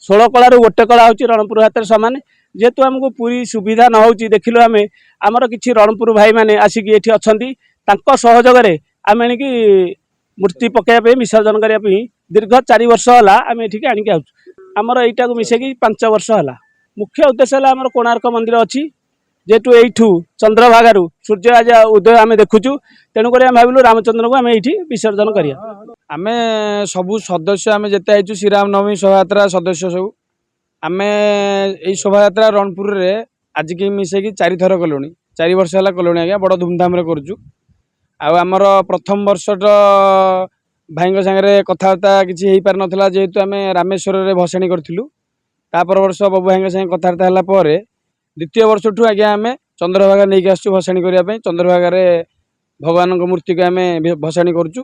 षोल colour गोटे कला हूँ रणपुर हाथ सामान जेहेतु आमको पूरी सुविधा न हो देखिलु आम आमर कि रणपुर भाई मैंने आसिक ये अच्छा सहयोग आम आणिकी मूर्ति पकड़ापी विसर्जन करने दीर्घ 4 वर्ष है आम ये आणिक आमर यहीटा को मिसेक 5 वर्ष है। मुख्य उद्देश्य है आमर कोणार्क मंदिर अच्छी जेहेतु यू चंद्रभागार सूर्य आज उदय आम देखुचु तेणुक भाविलु रामचंद्र को आम ये विसर्जन करिया। आम सबू सदस्य आम जिते आईचु श्रीराम नवमी शोभा सदस्य सब आम यही शोभा रणपुर में आज की मिसेक 4 थर कलुँ 4 वर्ष है कलुँ आज्ञा बड़ धूमधाम करुचु आमर प्रथम वर्ष भाई सागर कथबार्ता किसी हो पार ना जेहेतु आम रामेश्वर में भसाणी करूँ तापर वर्ष बबू भाई सागे कथबार्ता है द्वितीय वर्ष ठू आज्ञा आम चंद्रभागा नहीं आसू भसाणी करने चंद्रभागा भगवान मूर्ति को आम भसाणी करुचु।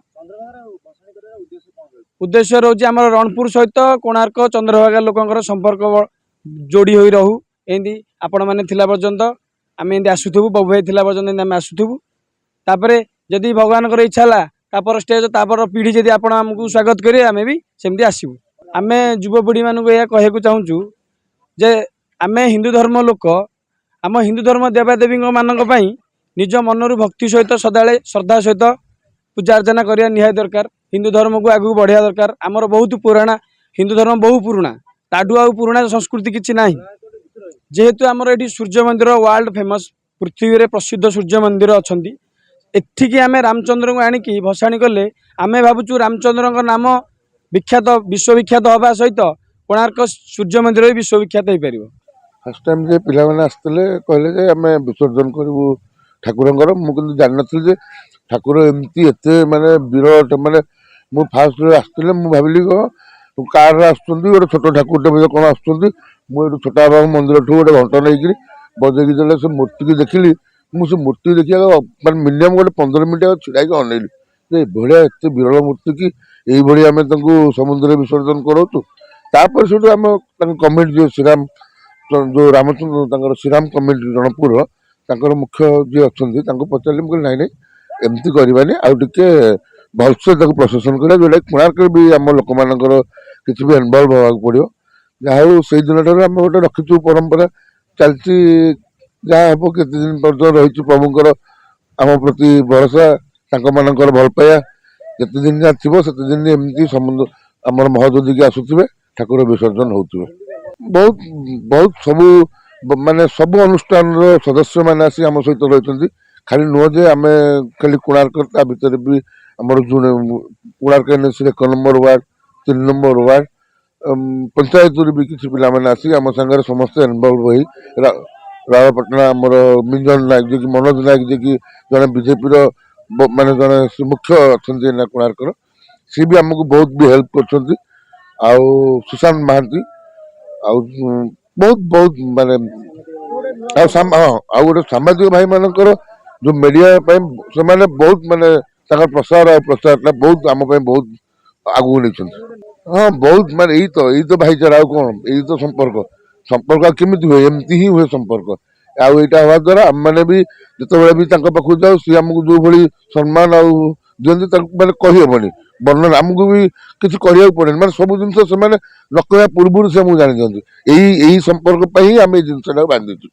उद्देश्य रोचे आम रणपुर सहित कोणार्क चंद्रभागा लोकंर संपर्क जोड़ी हो रहू एमती आपण मैंने पर्यंत आम एमती आसुथु बबू भाई पर्यंत आम आसुथु तापर जदि भगवान इच्छा है तापर स्टेज तापर पीढ़ी जदि आपण आमको स्वागत करें आम भी सेमती आसबू। आम युवपीढ़ी मानक यह कहूँ चाहूँ जे आम हिंदू धर्म लोक आम हिंदू धर्म देवादेवी मानक निज मनरू भक्ति सहित सदा श्रद्धा सहित पूजा अर्चना करने निहाय दरकार हिंदू धर्म को आगू बढ़िया दरकार आमर बहुत पुराना हिंदू धर्म बहुत पुराना ताठू आ पुराना संस्कृति किसी ना जेहेतु आमर ये सूर्य मंदिर वर्ल्ड फेमस पृथ्वी में प्रसिद्ध सूर्य मंदिर अच्छा एठिकी आम रामचंद्र को आणिकी भसाणी कले आम भावुँ रामचंद्र नाम विख्यात विश्वविख्यात हवा सहित कोणार्क सूर्य मंदिर भी विश्वविख्यात हो पार। फास्ट टाइम जे पिला माने आसते कहले आम विसर्जन करूँ ठाकुर मुझे जान नी ठाकुर एमती एत माने विरट माने मु फास्ट आसते मुझे भाविली कार आस गोटे छोट ठाकुर कौन आसुँच मुझे छोटा बाबा मंदिर ठू गोटे घंटा नहीं बजेकी देले से मूर्ति की देखिली मुझे मूर्ति देखा मैं मिनिमम गोटे 15 मिनट छिड़ा अनैली भाया एत विरल मूर्ति की यही आम समुद्र विसर्जन करूँ तापर से आम कमिटी जो श्रीराम जो रामचंद्र श्रीराम कमिटी रणपुर तर मुख्य जी अच्छा पचारे मुझे नाई नाई एमती करवानी आउे भलसे प्रशासन करा जोटा कोणार्क भी आम लोक मानकर किसी भी इनवल्व होगा पड़ो जहाँ से दिन ठार आम गोटे रखीचु परंपरा चलती जहाँ हम केते दिन पर्यटन रही प्रभुंर आम प्रति भरोसा मानकर भल पाया जिते दिन जहाँ थी से दिन एमती समुद्र आम महोदधि की आसुवे ठाकुर विसर्जन होते बहुत बहुत सबू माने सब अनुष्ठान सदस्य मैंने आसी आम सहित रही खाली नुह जे आम खाली कोणार्क भितर भी आमर जो Konark NAC 1 number ward 3 number ward panchayat भी किसी पिला मैंने आसी आम सागर समस्ते इनवल्व हो रावपाटना आमर मिंजन नायक जी मनोज नायक जी की जड़े बीजेपी माने जड़े मुख्य अच्छा कोणार्क सी भी आमको बहुत भी हेल्प कर सुशांत महांती बहुत बहुत माने गोटे सामाजिक भाई मानकर जो मीडिया से माने बहुत माने प्रसार और प्रचार बहुत आम बहुत आगू नहीं। हाँ बहुत माने यही तो भाईचारा कौन यही तो संपर्क संपर्क केमी हुए एमती ही हुए संपर्क आईटा हवा द्वारा आम मैंने भी जिते भी पाखु जाऊ सी आमको जो भाई सम्मान दिखती मैंने कहीहबनी वर्णन आमको भी किसी कहू पड़े मैं सब जिन से न कहवा पूर्व से जानी यही संपर्क आम जिनसा बांधीचु।